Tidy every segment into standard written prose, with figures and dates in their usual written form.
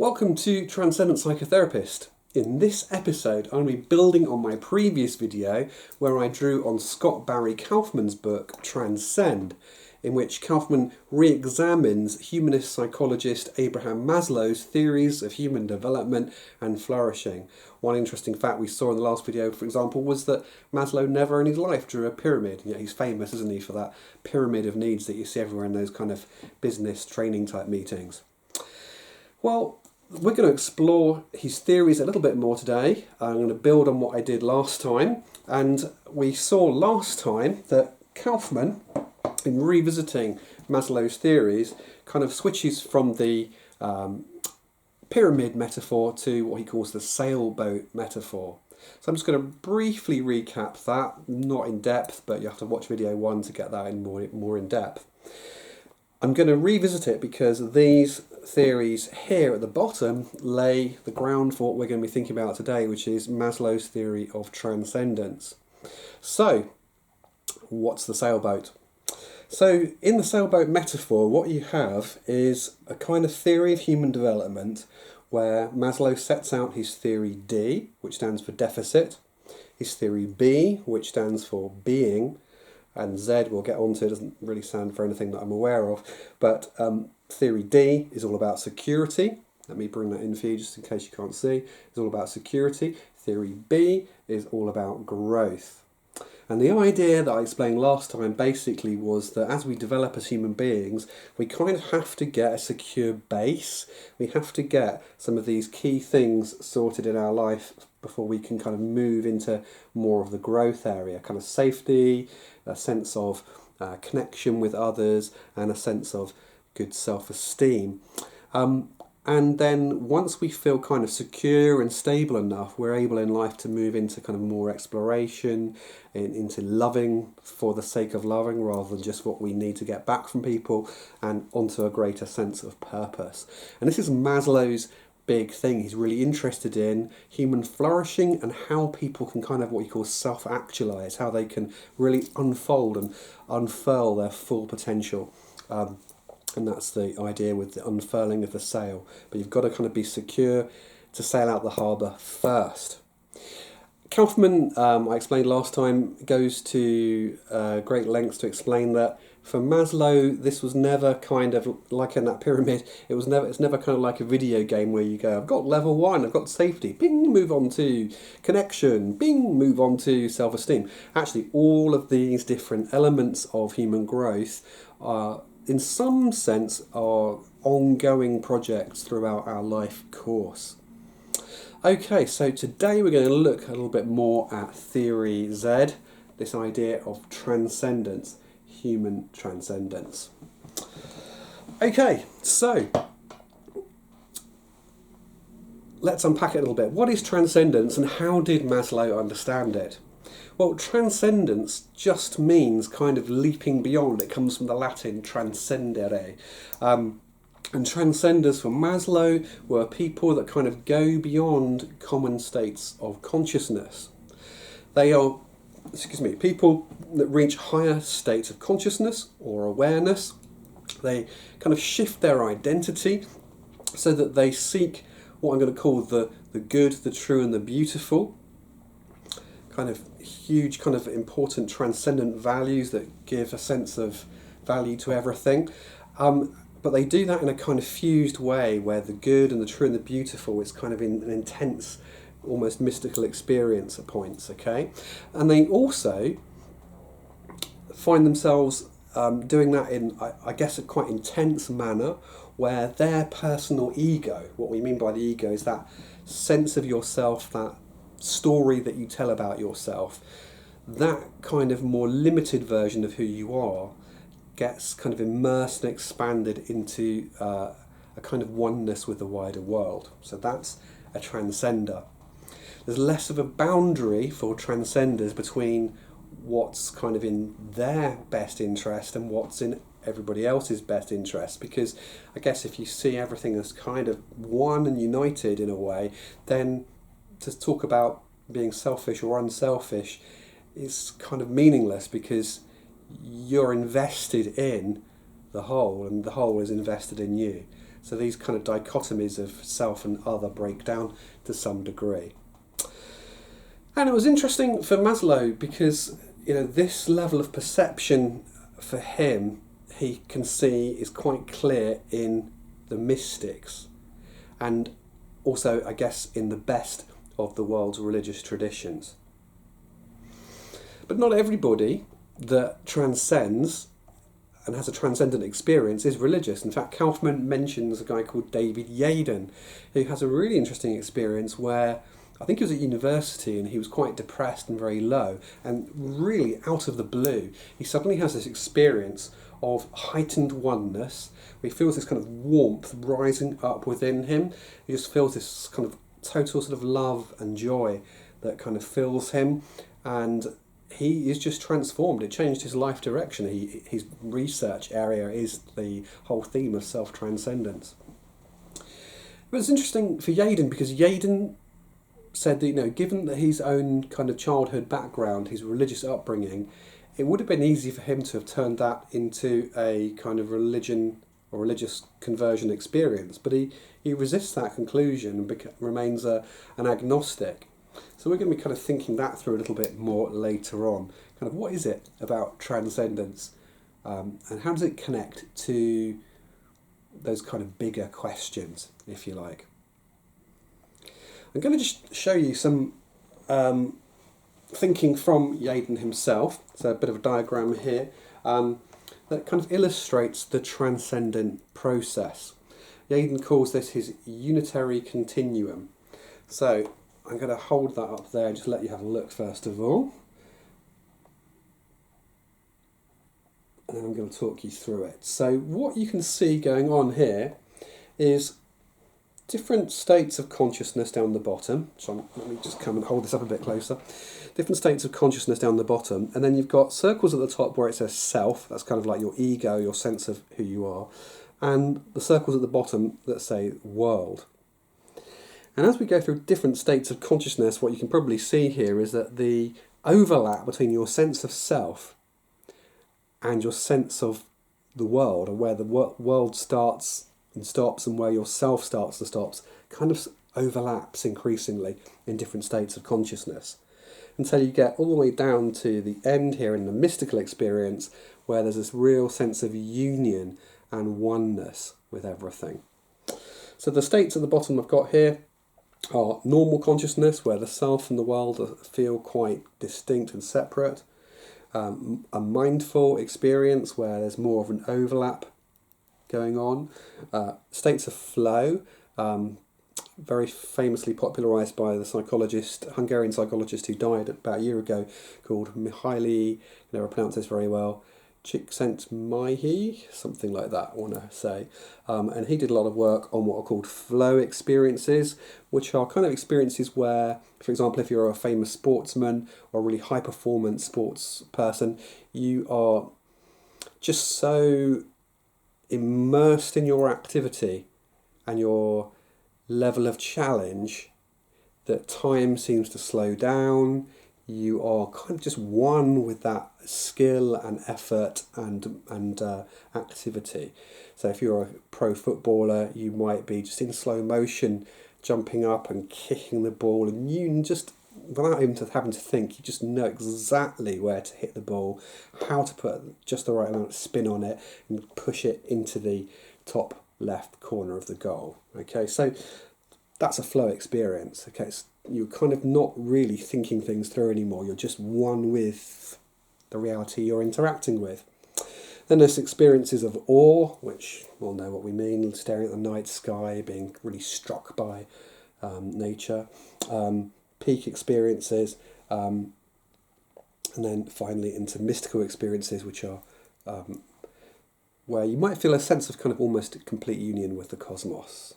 Welcome to Transcendent Psychotherapist. In this episode, I'm going to be building on my previous video where I drew on Scott Barry Kaufman's book Transcend, in which Kaufman re-examines humanist psychologist Abraham Maslow's theories of human development and flourishing. One interesting fact we saw in the last video, for example, was that Maslow never in his life drew a pyramid. You know, he's famous, isn't he, for that pyramid of needs that you see everywhere in those kind of business training type meetings. Well, we're going to explore his theories a little bit more today. I'm going to build on what I did last time. And we saw last time that Kaufman, in revisiting Maslow's theories, kind of switches from the pyramid metaphor to what he calls the sailboat metaphor. So I'm just going to briefly recap that, not in depth, but you have to watch video 1 to get that in more in depth. I'm going to revisit it because these theories here at the bottom lay the ground for what we're going to be thinking about today, which is Maslow's theory of transcendence. So, what's the sailboat? So, in the sailboat metaphor, what you have is a kind of theory of human development where Maslow sets out his theory D, which stands for deficit, his theory B, which stands for being, and Z we'll get onto. It doesn't really stand for anything that I'm aware of, but theory D is all about security. Let me bring that in for you just in case you can't see. It's all about security. Theory B is all about growth. And the idea that I explained last time basically was that as we develop as human beings, we kind of have to get a secure base. We have to get some of these key things sorted in our life before we can kind of move into more of the growth area, kind of safety, a sense of connection with others, and a sense of good self-esteem. And then once we feel kind of secure and stable enough, we're able in life to move into kind of more exploration, into loving for the sake of loving rather than just what we need to get back from people, and onto a greater sense of purpose. And this is Maslow's big thing. He's really interested in human flourishing and how people can kind of what he calls self-actualize, how they can really unfold and unfurl their full potential. And that's the idea with the unfurling of the sail. But you've got to kind of be secure to sail out the harbour first. Kaufman, I explained last time, goes to great lengths to explain that for Maslow, this was never kind of like in that pyramid. It's never kind of like a video game where you go, I've got level 1, I've got safety, bing, move on to connection, bing, move on to self-esteem. Actually, all of these different elements of human growth are, in some sense, are ongoing projects throughout our life course. Okay, so today we're going to look a little bit more at theory Z, this idea of transcendence, human transcendence. Okay, so let's unpack it a little bit. What is transcendence and how did Maslow understand it? Well, transcendence just means kind of leaping beyond. It comes from the Latin transcendere. And transcenders for Maslow were people that kind of go beyond common states of consciousness. They are, people that reach higher states of consciousness or awareness. They kind of shift their identity so that they seek what I'm going to call the good, the true and the beautiful. Kind of huge, kind of important transcendent values that give a sense of value to everything. But they do that in a kind of fused way where the good and the true and the beautiful is kind of in an intense, almost mystical experience at points, okay? And they also find themselves doing that in, I guess, a quite intense manner where their personal ego, what we mean by the ego is that sense of yourself, that story that you tell about yourself, that kind of more limited version of who you are gets kind of immersed and expanded into a kind of oneness with the wider world. So that's a transcender. There's less of a boundary for transcenders between what's kind of in their best interest and what's in everybody else's best interest, because I guess if you see everything as kind of one and united in a way, then to talk about being selfish or unselfish is kind of meaningless because you're invested in the whole, and the whole is invested in you. So these kind of dichotomies of self and other break down to some degree. And it was interesting for Maslow because, this level of perception for him, he can see is quite clear in the mystics, and also, I guess, in the best of the world's religious traditions. But not everybody that transcends and has a transcendent experience is religious. In fact, Kaufman mentions a guy called David Yaden, who has a really interesting experience where I think he was at university and he was quite depressed and very low, and really out of the blue he suddenly has this experience of heightened oneness. He feels this kind of warmth rising up within him. He just feels this kind of total sort of love and joy that kind of fills him, and he is just transformed. It changed his life direction. His research area is the whole theme of self-transcendence. But it's interesting for Yaden because Yaden said that, given that his own kind of childhood background, his religious upbringing, it would have been easy for him to have turned that into a kind of religion or religious conversion experience. But he resists that conclusion and remains an agnostic. So we're going to be kind of thinking that through a little bit more later on. Kind of what is it about transcendence, and how does it connect to those kind of bigger questions, if you like. I'm going to just show you some thinking from Yaden himself. So a bit of a diagram here that kind of illustrates the transcendent process. Yaden calls this his Unitary Continuum. So I'm going to hold that up there and just let you have a look first of all. And I'm going to talk you through it. So what you can see going on here is different states of consciousness down the bottom. So let me just come and hold this up a bit closer. Different states of consciousness down the bottom. And then you've got circles at the top where it says self. That's kind of like your ego, your sense of who you are. And the circles at the bottom that say world. And as we go through different states of consciousness, what you can probably see here is that the overlap between your sense of self and your sense of the world, or where the world starts and stops and where your self starts and stops, kind of overlaps increasingly in different states of consciousness. Until you get all the way down to the end here in the mystical experience, where there's this real sense of union and oneness with everything. So the states at the bottom I've got here are normal consciousness, where the self and the world feel quite distinct and separate. A mindful experience where there's more of an overlap going on. States of flow, very famously popularised by the Hungarian psychologist who died about a year ago, called Mihaly, never pronounce this very well, Csikszentmihalyi, something like that I want to say. And he did a lot of work on what are called flow experiences, which are kind of experiences where, for example, if you're a famous sportsman or a really high performance sports person, you are just so immersed in your activity and your level of challenge that time seems to slow down. You are kind of just one with that skill and effort and activity. So if you're a pro footballer, you might be just in slow motion, jumping up and kicking the ball, and you just, without even having to think, you just know exactly where to hit the ball, how to put just the right amount of spin on it and push it into the top left corner of the goal. Okay, so that's a flow experience. Okay, so you're kind of not really thinking things through anymore. You're just one with the reality you're interacting with. Then there's experiences of awe, which we'll know what we mean, staring at the night sky, being really struck by nature. Peak experiences, and then finally into mystical experiences, which are where you might feel a sense of kind of almost complete union with the cosmos.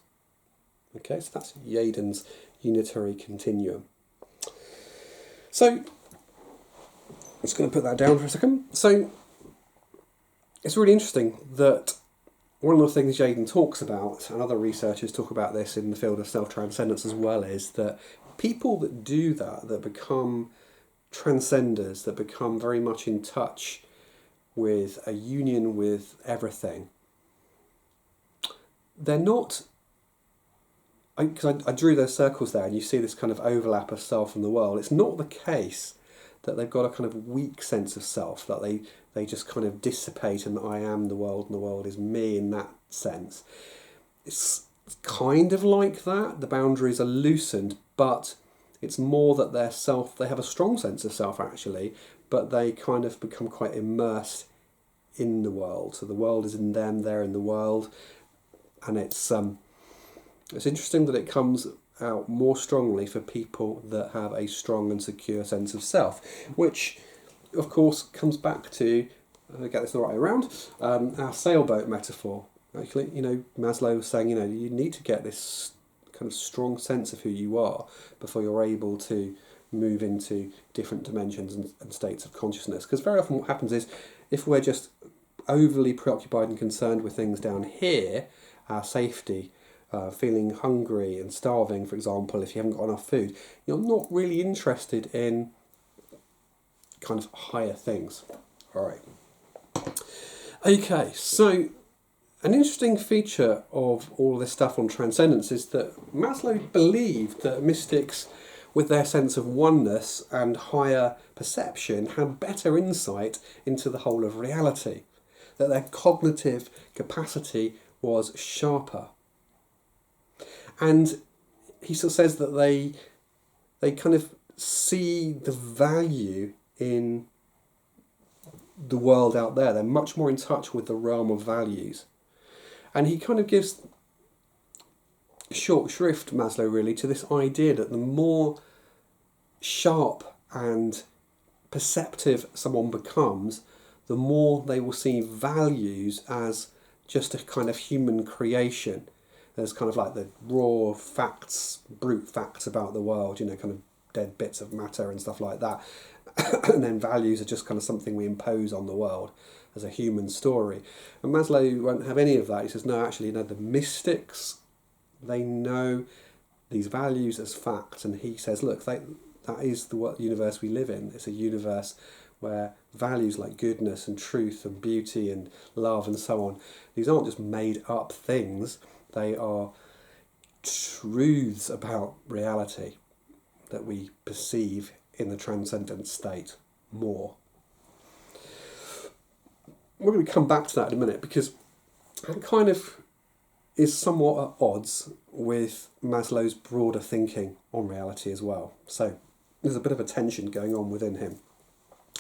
Okay, so that's Yaden's Unitary Continuum. So, I'm just going to put that down for a second. So, it's really interesting that one of the things Yaden talks about, and other researchers talk about this in the field of self-transcendence as well, is that people that do that become transcenders, that become very much in touch with a union with everything, they're not, because I drew those circles there and you see this kind of overlap of self and the world. It's not the case that they've got a kind of weak sense of self, that they just kind of dissipate and I am the world and the world is me in that sense. It's kind of like that. The boundaries are loosened, but it's more that they have a strong sense of self actually, but they kind of become quite immersed in the world. So the world is in them, they're in the world, and it's interesting that it comes out more strongly for people that have a strong and secure sense of self, which of course comes back to, get this the right way around, our sailboat metaphor. Actually, Maslow was saying, you need to get this kind of strong sense of who you are before you're able to move into different dimensions and states of consciousness. Because very often what happens is, if we're just overly preoccupied and concerned with things down here, our safety, feeling hungry and starving, for example, if you haven't got enough food, you're not really interested in kind of higher things. All right. Okay, so an interesting feature of all this stuff on transcendence is that Maslow believed that mystics, with their sense of oneness and higher perception, had better insight into the whole of reality, that their cognitive capacity was sharper. And he still says that they kind of see the value in the world out there. They're much more in touch with the realm of values. And he kind of gives short shrift, Maslow, really, to this idea that the more sharp and perceptive someone becomes, the more they will see values as just a kind of human creation. There's kind of like the raw facts, brute facts about the world, kind of dead bits of matter and stuff like that. And then values are just kind of something we impose on the world as a human story. And Maslow won't have any of that. He says, no, actually, the mystics, they know these values as facts. And he says, look, that is the universe we live in. It's a universe where values like goodness and truth and beauty and love and so on, these aren't just made up things. They are truths about reality that we perceive in the transcendent state more. We're going to come back to that in a minute, because that kind of is somewhat at odds with Maslow's broader thinking on reality as well. So there's a bit of a tension going on within him.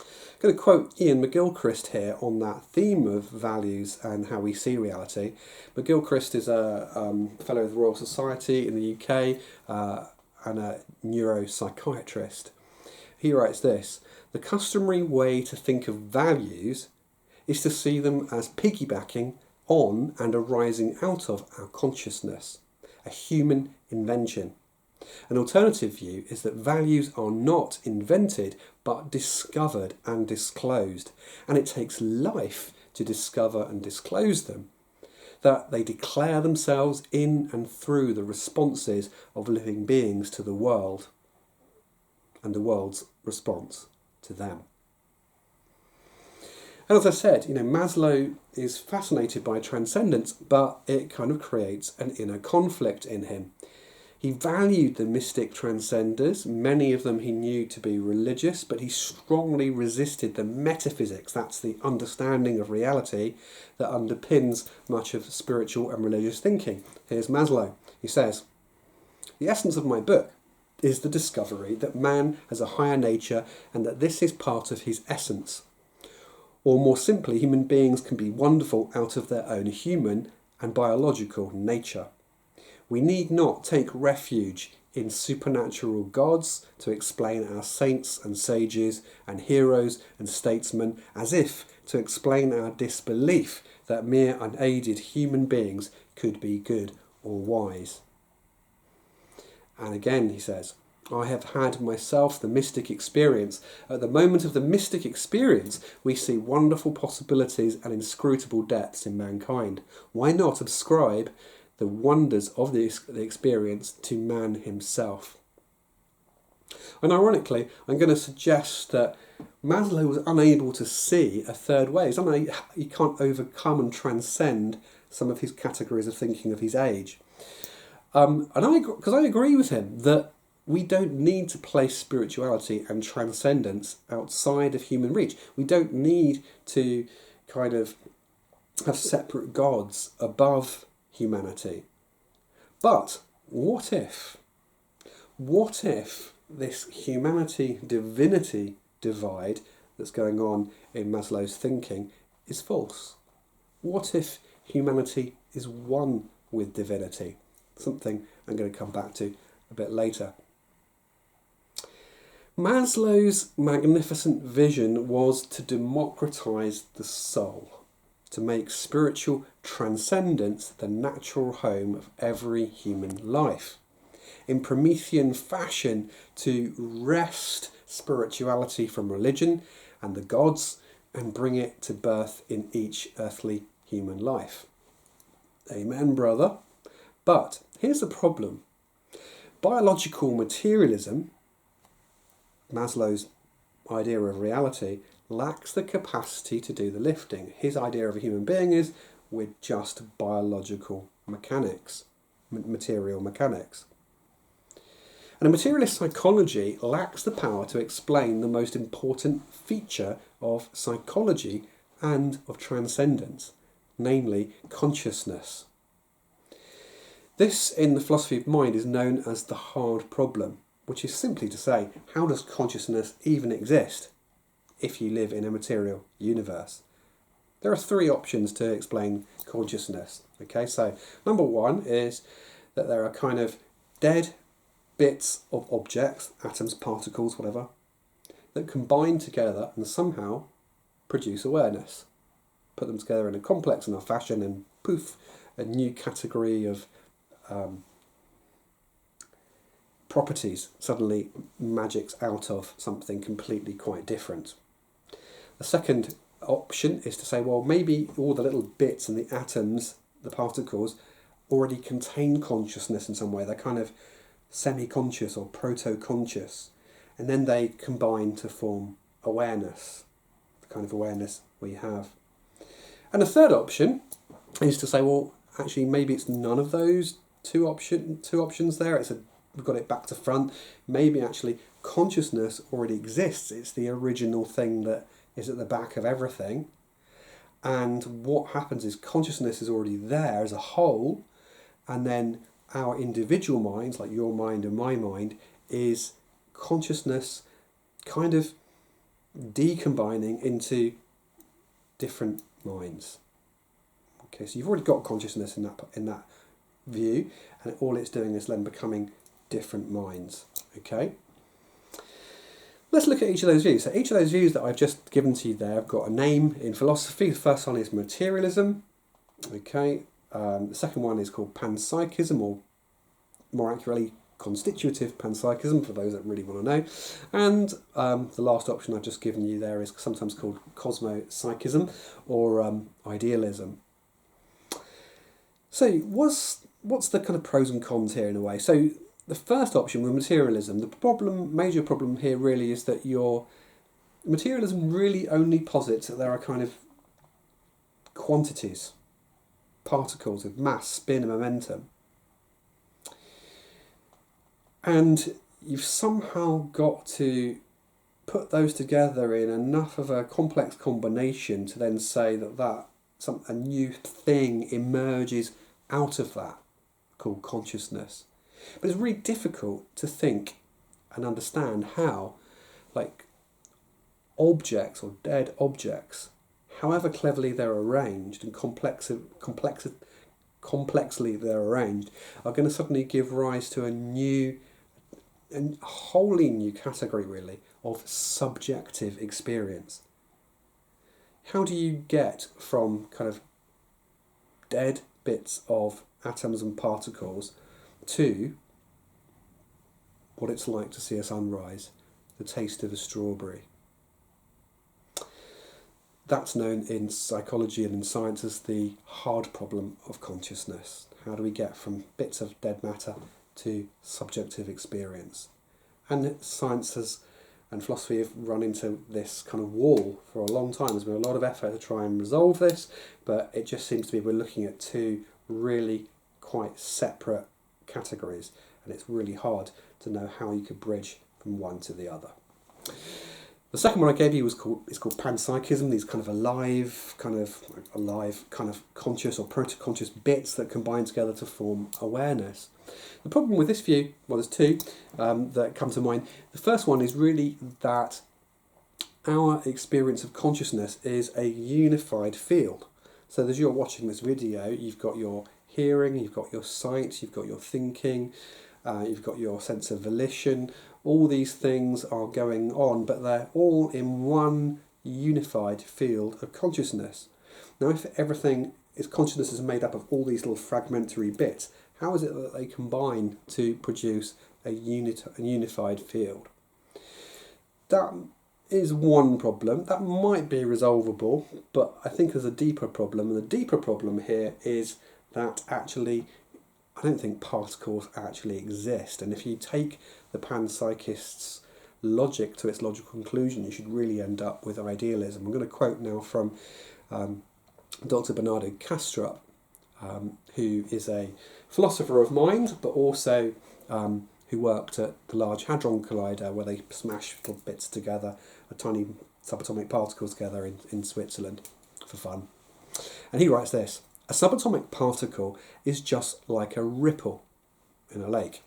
I'm going to quote Iain McGilchrist here on that theme of values and how we see reality. McGilchrist is a fellow of the Royal Society in the UK and a neuropsychiatrist. He writes this: the customary way to think of values is to see them as piggybacking on and arising out of our consciousness, a human invention. An alternative view is that values are not invented but discovered and disclosed, and it takes life to discover and disclose them, that they declare themselves in and through the responses of living beings to the world and the world's response to them. And as I said, Maslow is fascinated by transcendence, but it kind of creates an inner conflict in him. He valued the mystic transcenders. Many of them he knew to be religious, but he strongly resisted the metaphysics. That's the understanding of reality that underpins much of spiritual and religious thinking. Here's Maslow. He says, the essence of my book is the discovery that man has a higher nature and that this is part of his essence. Or more simply, human beings can be wonderful out of their own human and biological nature. We need not take refuge in supernatural gods to explain our saints and sages and heroes and statesmen, as if to explain our disbelief that mere unaided human beings could be good or wise. And again, he says, I have had myself the mystic experience. At the moment of the mystic experience, we see wonderful possibilities and inscrutable depths in mankind. Why not ascribe the wonders of the experience to man himself? And ironically, I'm going to suggest that Maslow was unable to see a third way. He can't overcome and transcend some of his categories of thinking of his age. Because I agree with him that we don't need to place spirituality and transcendence outside of human reach. We don't need to kind of have separate gods above humanity. But what if this humanity-divinity divide that's going on in Maslow's thinking is false? What if humanity is one with divinity? Something I'm going to come back to a bit later. Maslow's magnificent vision was to democratize the soul, to make spiritual transcendence the natural home of every human life. In Promethean fashion, to wrest spirituality from religion and the gods and bring it to birth in each earthly human life. Amen, brother. But here's the problem. Biological materialism, Maslow's idea of reality, lacks the capacity to do the lifting. His idea of a human being is we're just biological mechanics, material mechanics. And a materialist psychology lacks the power to explain the most important feature of psychology and of transcendence, namely consciousness. This, in the philosophy of mind, is known as the hard problem, which is simply to say, how does consciousness even exist if you live in a material universe? There are three options to explain consciousness. Okay, so number one is that there are kind of dead bits of objects, atoms, particles, whatever, that combine together and somehow produce awareness. Put them together in a complex enough fashion and poof, a new category of properties suddenly magics out of something completely quite different. The second option is to say, well, maybe all the little bits and the atoms, the particles, already contain consciousness in some way. They're kind of semi-conscious or proto-conscious, and then they combine to form awareness, the kind of awareness we have. And the third option is to say, well, actually, maybe it's none of those two options there. We've got it back to front. Maybe actually consciousness already exists. It's the original thing that is at the back of everything. And what happens is consciousness is already there as a whole, and then our individual minds, like your mind and my mind, is consciousness kind of decombining into different minds. Okay, so you've already got consciousness in that view, and all it's doing is then becoming different minds. Okay, let's look at each of those views. So each of those views that I've just given to you there have got a name in philosophy. The first one is materialism. Okay, the second one is called panpsychism, or more accurately, constitutive panpsychism, for those that really want to know. And the last option I've just given you there is sometimes called cosmopsychism, or idealism. So what's the kind of pros and cons here in a way? So the first option with materialism, the major problem here really is that your materialism really only posits that there are kind of quantities, particles of mass, spin and momentum. And you've somehow got to put those together in enough of a complex combination to then say that a new thing emerges out of that, called consciousness. But it's really difficult to think and understand how, like, objects or dead objects, however cleverly they're arranged and complexly they're arranged, are going to suddenly give rise to a wholly new category, really, of subjective experience. How do you get from kind of dead bits of atoms and particles to what it's like to see a sunrise, the taste of a strawberry? That's known in psychology and in science as the hard problem of consciousness. How do we get from bits of dead matter to subjective experience? And science has And philosophy have run into this kind of wall for a long time. There's been a lot of effort to try and resolve this, but it just seems to be we're looking at two really quite separate categories, and it's really hard to know how you could bridge from one to the other. The second one I gave you is called Panpsychism. These kind of alive, kind of conscious or proto-conscious bits that combine together to form awareness. The problem with this view, well, there's two that come to mind. The first one is really that our experience of consciousness is a unified field. So as you're watching this video, you've got your hearing, you've got your sight, you've got your thinking, you've got your sense of volition. All these things are going on, but they're all in one unified field of consciousness. Now, if consciousness is made up of all these little fragmentary bits, how is it that they combine to produce a unified field? That is one problem. That might be resolvable, but I think there's a deeper problem. And the deeper problem here is that actually, I don't think particles actually exist. And if you take the panpsychists' logic to its logical conclusion, you should really end up with idealism. I'm going to quote now from Dr. Bernardo Kastrup, who is a philosopher of mind, but also who worked at the Large Hadron Collider, where they smash little bits together, tiny subatomic particles together in Switzerland for fun. And he writes this: a subatomic particle is just like a ripple in a lake.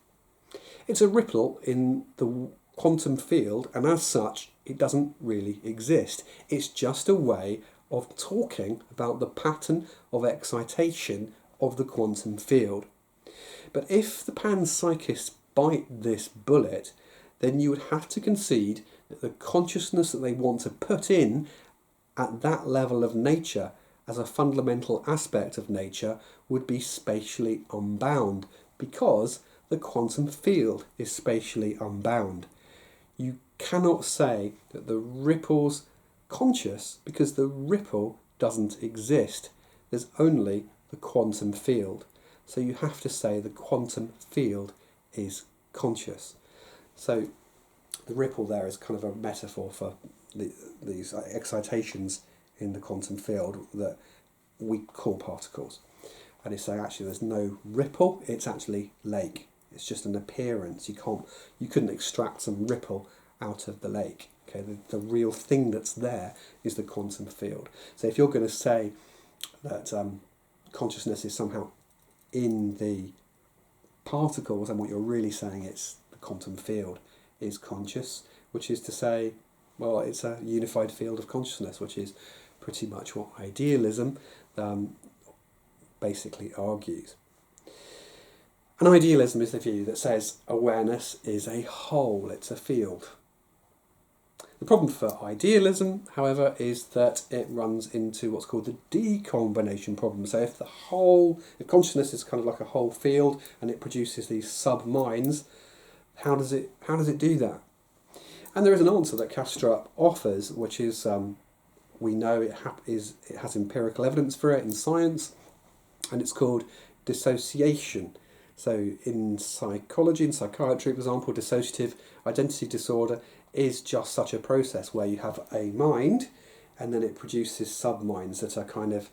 It's a ripple in the quantum field, and as such, it doesn't really exist. It's just a way of talking about the pattern of excitation of the quantum field. But if the panpsychists bite this bullet, then you would have to concede that the consciousness that they want to put in at that level of nature as a fundamental aspect of nature would be spatially unbound, because the quantum field is spatially unbound. You cannot say that the ripple's conscious because the ripple doesn't exist. There's only the quantum field. So you have to say the quantum field is conscious. So the ripple there is kind of a metaphor for these excitations in the quantum field that we call particles. And it's saying actually there's no ripple, it's actually lake. It's just an appearance. You couldn't extract some ripple out of the lake. Okay, the real thing that's there is the quantum field. So if you're going to say that consciousness is somehow in the particles, and what you're really saying it's the quantum field is conscious, which is to say, well, it's a unified field of consciousness, which is pretty much what idealism basically argues. And idealism is the view that says awareness is a whole, it's a field. The problem for idealism, however, is that it runs into what's called the decombination problem. So if consciousness is kind of like a whole field and it produces these sub-minds, how does it do that? And there is an answer that Kastrup offers, which is we know it has empirical evidence for it in science, and it's called dissociation. So in psychology, in psychiatry, for example, dissociative identity disorder is just such a process where you have a mind and then it produces sub-minds that are kind of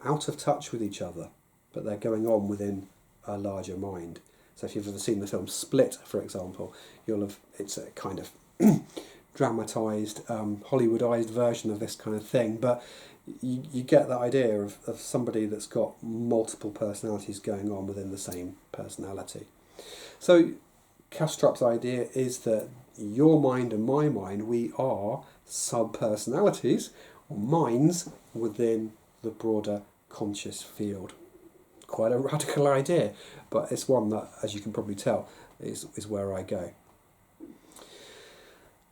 out of touch with each other, but they're going on within a larger mind. So if you've ever seen the film Split, for example, it's a kind of dramatised, Hollywoodized version of this kind of thing, but you get that idea of somebody that's got multiple personalities going on within the same personality. So Kastrup's idea is that your mind and my mind, we are sub-personalities or minds within the broader conscious field. Quite a radical idea, but it's one that, as you can probably tell, is where I go.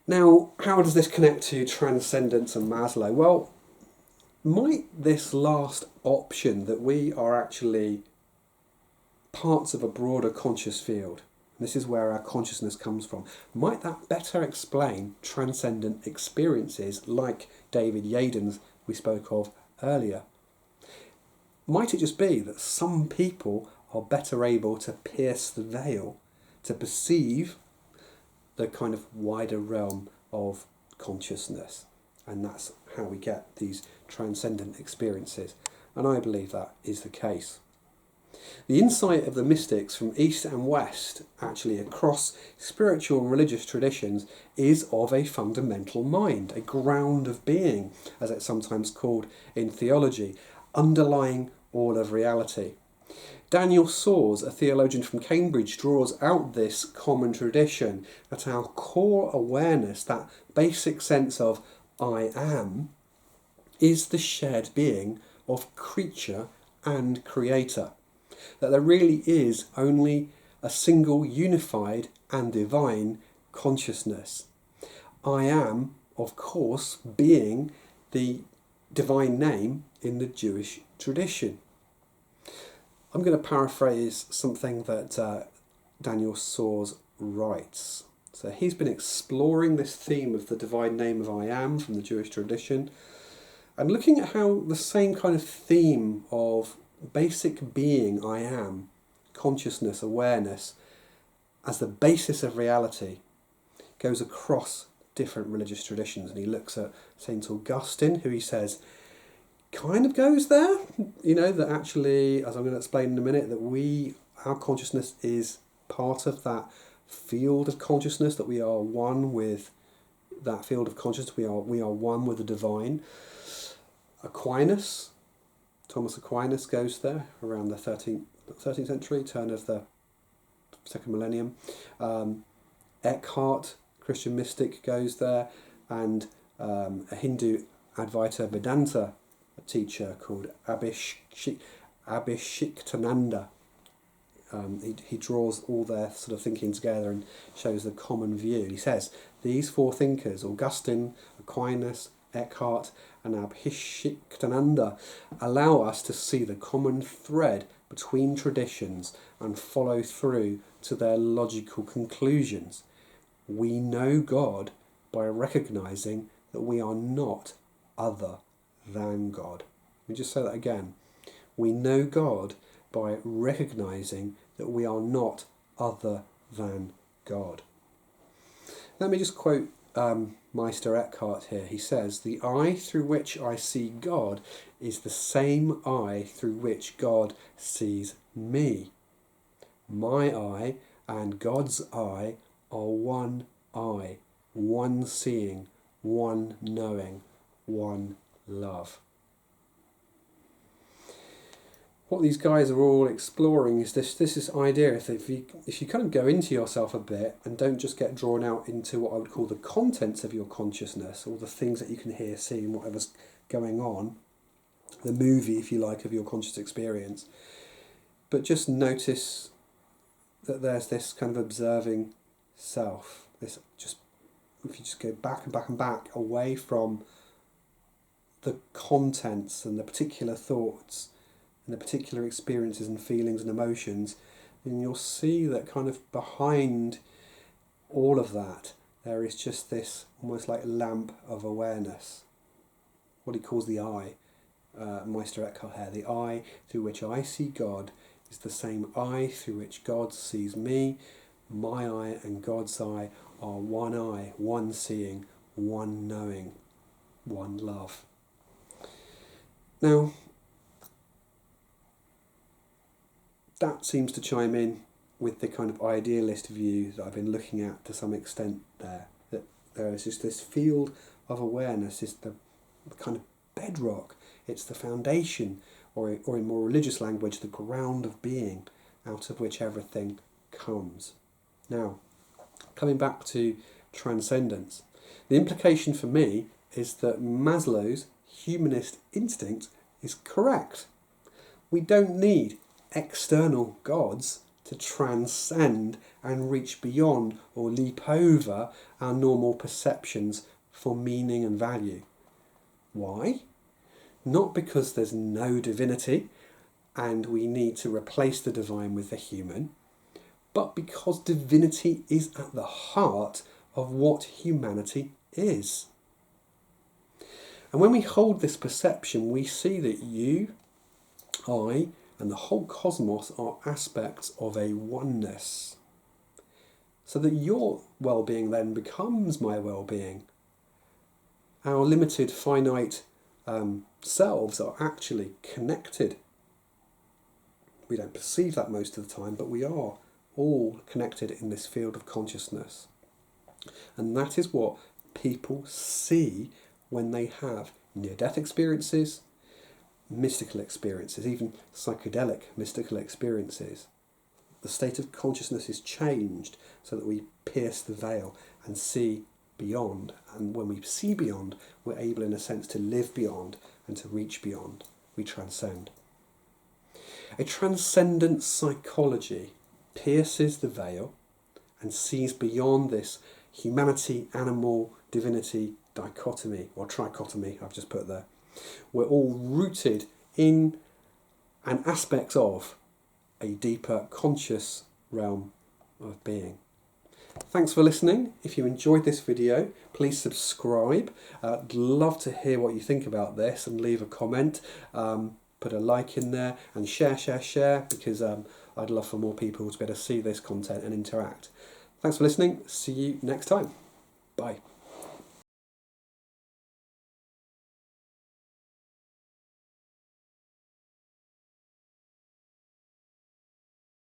Now, how does this connect to transcendence and Maslow? Well, might this last option, that we are actually parts of a broader conscious field, this is where our consciousness comes from, might that better explain transcendent experiences like David Yaden's we spoke of earlier? Might it just be that some people are better able to pierce the veil, to perceive the kind of wider realm of consciousness. And that's how we get these transcendent experiences. And I believe that is the case. The insight of the mystics from East and West, actually across spiritual and religious traditions, is of a fundamental mind, a ground of being, as it's sometimes called in theology, underlying all of reality. Daniel Soares, a theologian from Cambridge, draws out this common tradition that our core awareness, that basic sense of I am, is the shared being of creature and creator. That there really is only a single unified and divine consciousness. I am, of course, being the divine name in the Jewish tradition. I'm going to paraphrase something that Daniel Soares writes. So he's been exploring this theme of the divine name of I am from the Jewish tradition, and looking at how the same kind of theme of basic being, I am, consciousness, awareness, as the basis of reality, goes across different religious traditions. And he looks at St. Augustine, who he says kind of goes there, that actually, as I'm going to explain in a minute, that our consciousness is part of that field of consciousness, that we are one with that field of consciousness, we are one with the divine. Thomas Aquinas goes there around the 13th century, turn of the second millennium. Eckhart, Christian mystic, goes there, and a Hindu Advaita Vedanta teacher called Abhishektananda. He draws all their sort of thinking together and shows the common view. He says these four thinkers, Augustine, Aquinas, Eckhart and Abhishektananda, allow us to see the common thread between traditions and follow through to their logical conclusions. We know God by recognizing that we are not other than God. Let me just say that again. We know God by recognizing that we are not other than God. Let me just quote Meister Eckhart here. He says, "The eye through which I see God is the same eye through which God sees me. My eye and God's eye are one eye, one seeing, one knowing, one love." What these guys are all exploring is this idea, if you kind of go into yourself a bit and don't just get drawn out into what I would call the contents of your consciousness, or the things that you can hear, see, and whatever's going on, the movie, if you like, of your conscious experience, but just notice that there's this kind of observing self. If you just go back and back and back away from the contents and the particular thoughts and the particular experiences and feelings and emotions, then you'll see that kind of behind all of that there is just this almost like lamp of awareness, what he calls the eye. Meister Eckhart here, the eye through which I see God is the same eye through which God sees me. My eye and God's eye are one eye, one seeing, one knowing, one love. Now, that seems to chime in with the kind of idealist view that I've been looking at to some extent there. That there is just this field of awareness, is the kind of bedrock, it's the foundation, or in more religious language, the ground of being, out of which everything comes. Now, coming back to transcendence, the implication for me is that Maslow's humanist instinct is correct. We don't need external gods to transcend and reach beyond or leap over our normal perceptions for meaning and value. Why? Not because there's no divinity and we need to replace the divine with the human, but because divinity is at the heart of what humanity is. And when we hold this perception, we see that you, I, and the whole cosmos are aspects of a oneness. so that your well-being then becomes my well-being. Our limited, finite selves are actually connected. We don't perceive that most of the time, but we are all connected in this field of consciousness. And that is what people see when they have near-death experiences, mystical experiences, even psychedelic mystical experiences. The state of consciousness is changed so that we pierce the veil and see beyond. And when we see beyond, we're able, in a sense, to live beyond and to reach beyond. We transcend. A transcendent psychology pierces the veil and sees beyond this humanity, animal, divinity dichotomy, or trichotomy, I've just put there. We're all rooted in and aspects of a deeper conscious realm of being. Thanks for listening. If you enjoyed this video, please subscribe. I'd love to hear what you think about this and leave a comment. Put a like in there and share, because I'd love for more people to be able to see this content and interact. Thanks for listening. See you next time. Bye.